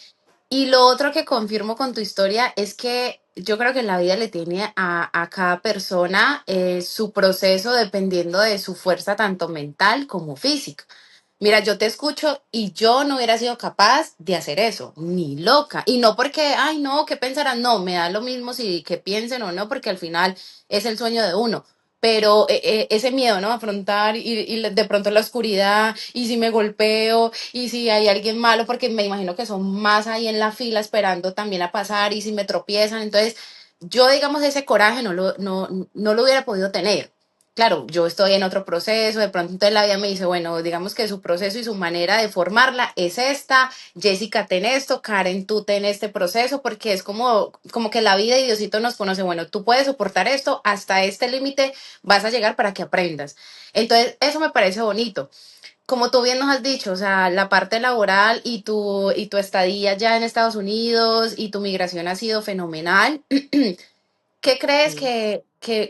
Y lo otro que confirmo con tu historia es que yo creo que la vida le tiene a cada persona su proceso dependiendo de su fuerza tanto mental como física. Mira, yo te escucho y yo no hubiera sido capaz de hacer eso, ni loca. Y no porque, ay, no, ¿qué pensarán? No, me da lo mismo si que piensen o no, porque al final es el sueño de uno. pero ese miedo, ¿no? Afrontar y de pronto la oscuridad, y si me golpeo, y si hay alguien malo, porque me imagino que son más ahí en la fila esperando también a pasar, y si me tropiezan, entonces yo, digamos, ese coraje no lo hubiera podido tener. Claro, yo estoy en otro proceso, de pronto entonces la vida me dice, bueno, digamos que su proceso y su manera de formarla es esta, Jessica ten esto, Karen tú ten este proceso, porque es como que la vida y Diosito nos conoce, bueno, tú puedes soportar esto, hasta este límite vas a llegar para que aprendas. Entonces, eso me parece bonito. Como tú bien nos has dicho, o sea, la parte laboral y tu estadía ya en Estados Unidos y tu migración ha sido fenomenal. ¿Qué crees Sí.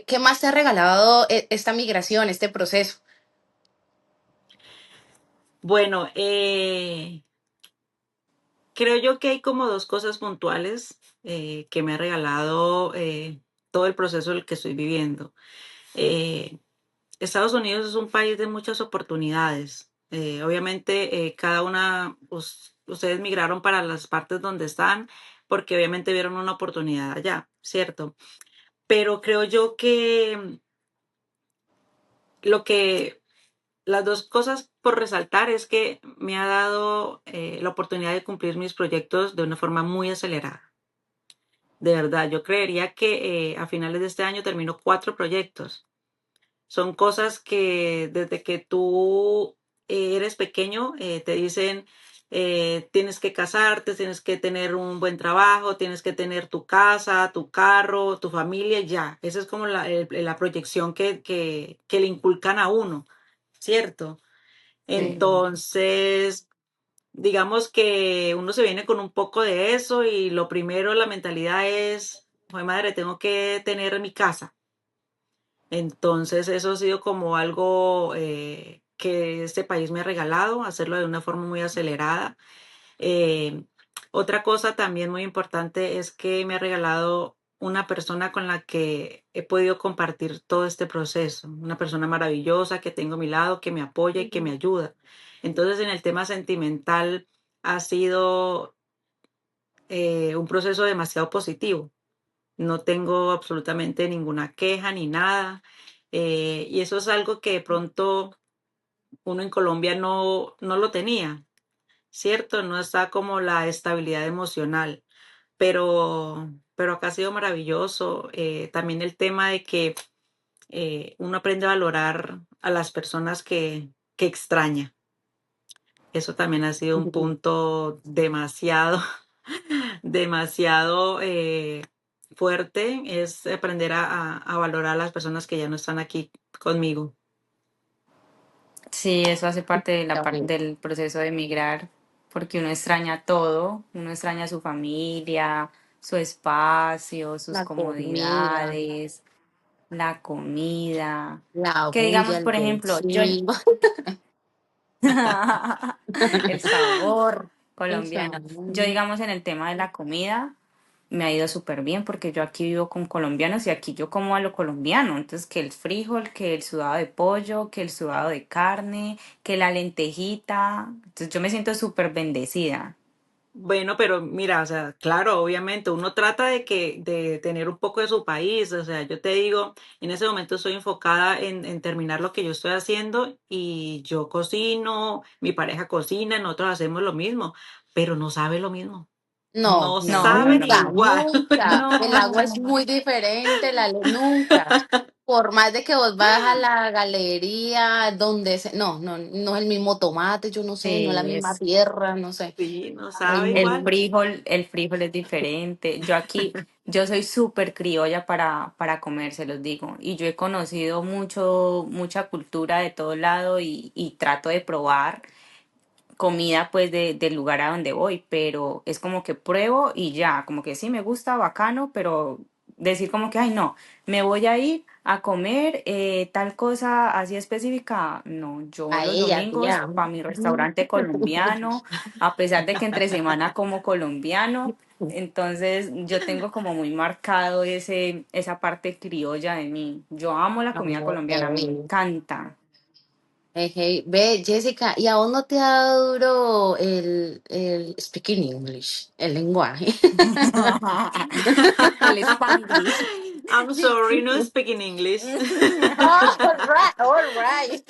que más te ha regalado esta migración, este proceso? Bueno, creo yo que hay como dos cosas puntuales que me ha regalado todo el proceso el que estoy viviendo. Eh, Estados Unidos es un país de muchas oportunidades. Obviamente, cada una, ustedes migraron para las partes donde están porque obviamente vieron una oportunidad allá, ¿cierto? Pero creo yo que lo que las dos cosas por resaltar es que me ha dado la oportunidad de cumplir mis proyectos de una forma muy acelerada. De verdad, yo creería que a finales de este año termino 4 proyectos. Son cosas que desde que tú eres pequeño te dicen tienes que casarte, tienes que tener un buen trabajo, tienes que tener tu casa, tu carro, tu familia, ya. Esa es como la proyección que le inculcan a uno, ¿cierto? Sí. Entonces, digamos que uno se viene con un poco de eso y lo primero, la mentalidad es, joder madre, tengo que tener mi casa. Entonces, eso ha sido como algo que este país me ha regalado, hacerlo de una forma muy acelerada. Eh, Otra cosa también muy importante es que me ha regalado una persona con la que he podido compartir todo este proceso, una persona maravillosa que tengo a mi lado, que me apoya y que me ayuda. Entonces, en el tema sentimental ha sido un proceso demasiado positivo. No tengo absolutamente ninguna queja ni nada. Y eso es algo que de pronto uno en Colombia no lo tenía, ¿cierto? No está como la estabilidad emocional, pero acá ha sido maravilloso. También el tema de que uno aprende a valorar a las personas que extraña. Eso también ha sido un punto demasiado, demasiado fuerte, es aprender a valorar a las personas que ya no están aquí conmigo. Sí, eso hace parte de del proceso de emigrar, porque uno extraña todo, uno extraña su familia, su espacio, sus La comida, comodidades, la comida. la Que bulla, digamos, el por ejemplo, yo, vecino, el sabor el colombiano. Yo, sabor. digamos, en el tema de la comida, me ha ido súper bien porque yo aquí vivo con colombianos y aquí yo como a lo colombiano. Entonces, que el frijol, que el sudado de pollo, que el sudado de carne, que la lentejita. Entonces, yo me siento súper bendecida. Bueno, pero mira, o sea, claro, obviamente uno trata de tener un poco de su país, o sea, yo te digo, en ese momento estoy enfocada en terminar lo que yo estoy haciendo y yo cocino, mi pareja cocina, nosotros hacemos lo mismo, pero no sabe lo mismo, No, no no, No, no, saben no, no, nunca, no. igual. nunca. El agua es No. muy diferente, nunca. Por más de que vos vas a la galería, no es el mismo tomate, yo no sé, no es la Sí, misma es tierra, no sé. Sí, no Es sabe muy, igual. el frijol es diferente. Yo aquí, yo soy súper criolla para comer, se los digo. Y yo he conocido mucha cultura de todo lado y trato de probar comida pues del lugar a donde voy, pero es como que pruebo y ya, como que sí me gusta, bacano, pero decir como que, ay no, me voy a ir a comer tal cosa así específica, no, yo a los ella, domingos tía. para mi restaurante colombiano, a pesar de que entre semana como colombiano, entonces yo tengo como muy marcado esa parte criolla de mí. Yo amo la comida colombiana, me Ok. encanta. Ve, Jessica, ¿y aún no te ha dado duro el speaking English, el lenguaje? El Spanglish. I'm sorry, no speaking English. All right.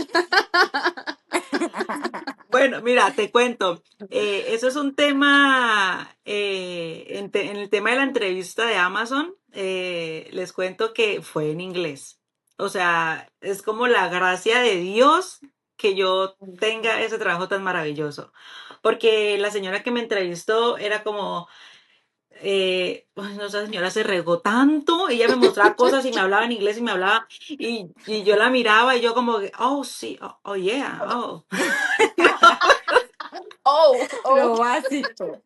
Bueno, mira, te cuento. Eso es un tema, en el tema de la entrevista de Amazon, les cuento que fue en inglés. O sea, es como la gracia de Dios que yo tenga ese trabajo tan maravilloso. Porque la señora que me entrevistó era como, no, esa señora se regó tanto, ella me mostraba cosas y me hablaba en inglés y me hablaba, y yo la miraba y yo como que, oh, sí, oh, yeah, oh. Lo básico,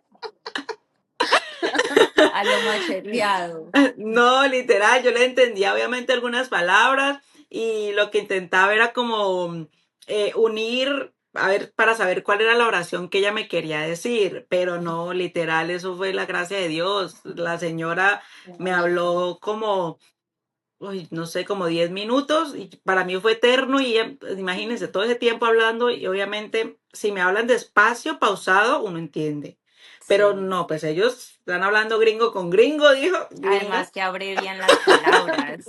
a lo macheteado. No, literal, yo le entendía obviamente algunas palabras y lo que intentaba era como unir, a ver, para saber cuál era la oración que ella me quería decir, pero no, literal, eso fue la gracia de Dios. La señora me habló como, uy, no sé, como 10 minutos y para mí fue eterno y imagínense todo ese tiempo hablando y obviamente si me hablan despacio, pausado, uno entiende. Pero Sí. no, pues ellos están hablando gringo con gringo, dijo. Además que abrevian las palabras.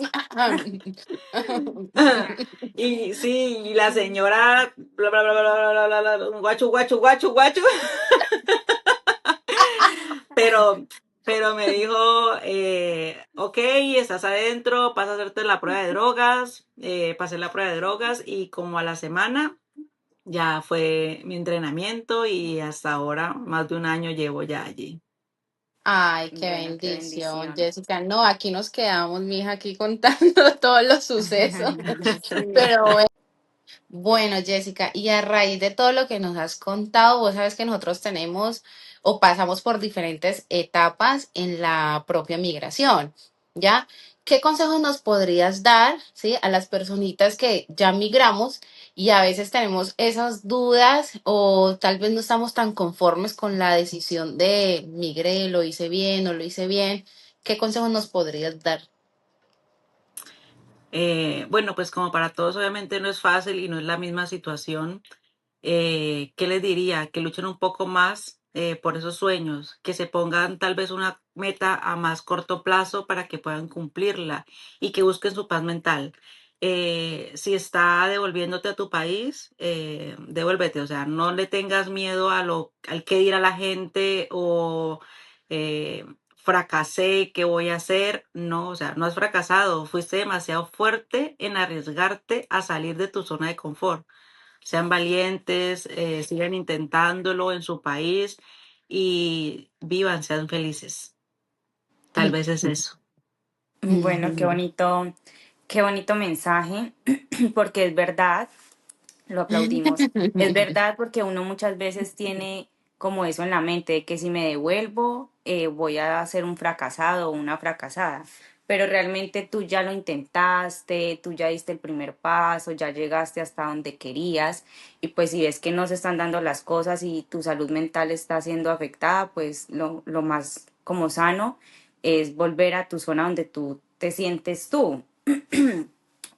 Y sí, y la señora, bla, bla, bla, bla, bla, bla, bla, bla, guachu, guachu, guachu, guachu. Pero me dijo, ok, estás adentro, vas a hacerte la prueba de drogas, pasé la prueba de drogas y como a la semana ya fue mi entrenamiento y hasta ahora más de un año llevo ya allí. Ay, qué Bueno, qué bendición, bendición. Jessica. No, aquí nos quedamos, mija, aquí contando todos los sucesos. Sí. Pero bueno, Jessica, y a raíz de todo lo que nos has contado, vos sabes que nosotros tenemos o pasamos por diferentes etapas en la propia migración, ¿ya? ¿Qué consejos nos podrías dar, sí, a las personitas que ya migramos y a veces tenemos esas dudas o tal vez no estamos tan conformes con la decisión de migré, lo hice bien o lo hice bien? ¿Qué consejos nos podrías dar? Bueno, pues como para todos obviamente no es fácil y no es la misma situación. ¿Qué les diría? Que luchen un poco más por esos sueños, que se pongan tal vez una meta a más corto plazo para que puedan cumplirla y que busquen su paz mental. Si está devolviéndote a tu país, devuélvete, o sea, no le tengas miedo al que dirá la gente o eh, fracasé, ¿qué voy a hacer? No, o sea, no has fracasado, fuiste demasiado fuerte en arriesgarte a salir de tu zona de confort. Sean valientes, sigan intentándolo en su país y vivan, sean felices. Tal vez es eso. Bueno, qué bonito mensaje, porque es verdad, lo aplaudimos. Es verdad porque uno muchas veces tiene como eso en la mente, de que si me devuelvo, voy a ser un fracasado o una fracasada. Pero realmente tú ya lo intentaste, tú ya diste el primer paso, ya llegaste hasta donde querías y pues si ves que no se están dando las cosas y tu salud mental está siendo afectada, pues lo más como sano es volver a tu zona donde tú te sientes tú.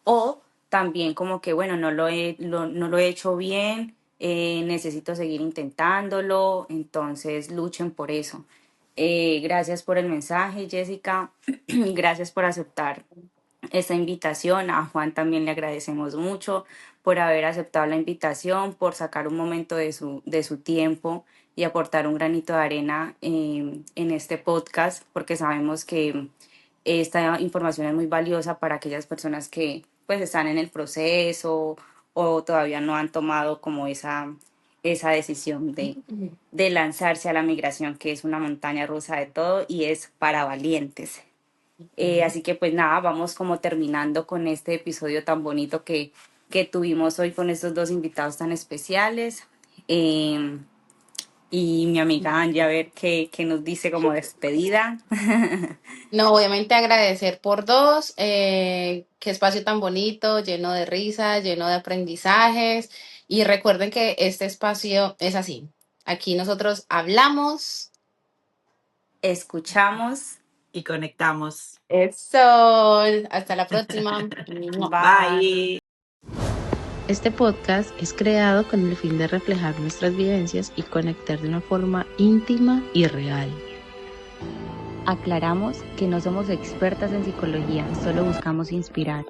O también como que, bueno, no lo he hecho bien, necesito seguir intentándolo, entonces luchen por eso. Gracias por el mensaje, Jessica. Gracias por aceptar esta invitación. A Juan también le agradecemos mucho por haber aceptado la invitación, por sacar un momento de su tiempo y aportar un granito de arena en este podcast, porque sabemos que esta información es muy valiosa para aquellas personas que pues están en el proceso o todavía no han tomado como esa decisión de lanzarse a la migración, que es una montaña rusa de todo y es para valientes. Así que pues nada, vamos como terminando con este episodio tan bonito que tuvimos hoy con estos dos invitados tan especiales. Y mi amiga Angie, a ver qué nos dice como despedida. No, obviamente agradecer por dos, qué espacio tan bonito, lleno de risas, lleno de aprendizajes. Y recuerden que este espacio es así. Aquí nosotros hablamos. Escuchamos. Y conectamos. Eso. Hasta la próxima. Bye. Bye. Este podcast es creado con el fin de reflejar nuestras vivencias y conectar de una forma íntima y real. Aclaramos que no somos expertas en psicología, solo buscamos inspirar.